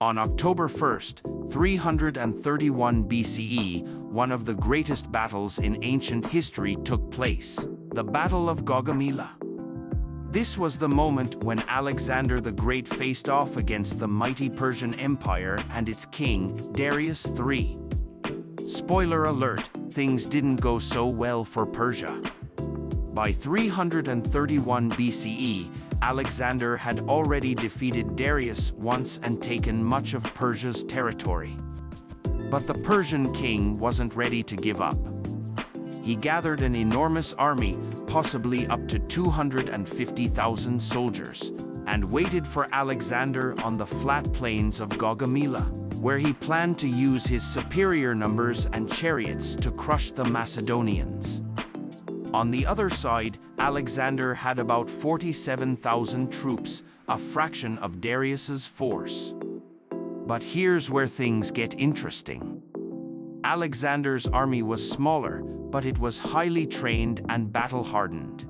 On October 1st, 331 BCE, one of the greatest battles in ancient history took place, the Battle of Gaugamela. This was the moment when Alexander the Great faced off against the mighty Persian Empire and its king, Darius III. Spoiler alert, things didn't go so well for Persia. By 331 BCE, Alexander had already defeated Darius once and taken much of Persia's territory. But the Persian king wasn't ready to give up. He gathered an enormous army, possibly up to 250,000 soldiers, and waited for Alexander on the flat plains of Gaugamela, where he planned to use his superior numbers and chariots to crush the Macedonians. On the other side, Alexander had about 47,000 troops, a fraction of Darius's force. But here's where things get interesting. Alexander's army was smaller, but it was highly trained and battle-hardened.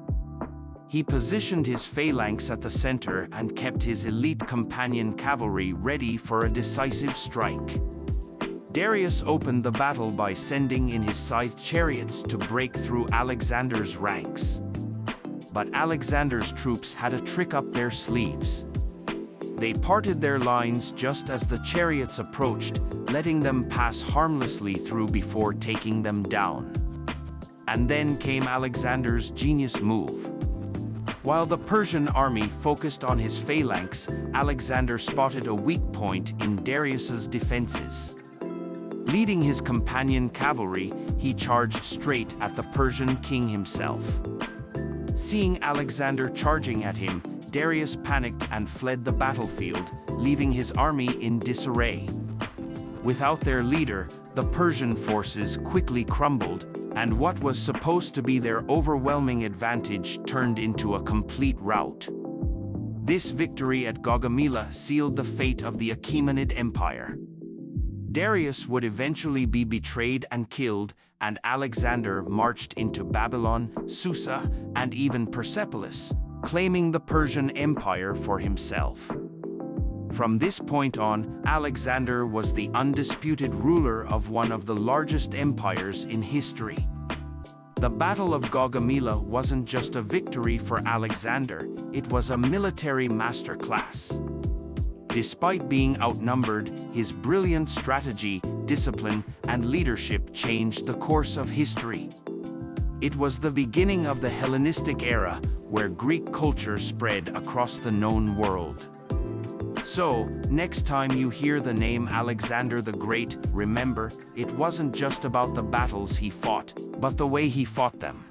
He positioned his phalanx at the center and kept his elite companion cavalry ready for a decisive strike. Darius opened the battle by sending in his scythed chariots to break through Alexander's ranks. But Alexander's troops had a trick up their sleeves. They parted their lines just as the chariots approached, letting them pass harmlessly through before taking them down. And then came Alexander's genius move. While the Persian army focused on his phalanx, Alexander spotted a weak point in Darius's defenses. Leading his companion cavalry, he charged straight at the Persian king himself. Seeing Alexander charging at him, Darius panicked and fled the battlefield, leaving his army in disarray. Without their leader, the Persian forces quickly crumbled, and what was supposed to be their overwhelming advantage turned into a complete rout. This victory at Gaugamela sealed the fate of the Achaemenid Empire. Darius would eventually be betrayed and killed, and Alexander marched into Babylon, Susa, and even Persepolis, claiming the Persian Empire for himself. From this point on, Alexander was the undisputed ruler of one of the largest empires in history. The Battle of Gaugamela wasn't just a victory for Alexander, it was a military masterclass. Despite being outnumbered, his brilliant strategy, discipline, and leadership changed the course of history. It was the beginning of the Hellenistic era, where Greek culture spread across the known world. So, next time you hear the name Alexander the Great, remember, it wasn't just about the battles he fought, but the way he fought them.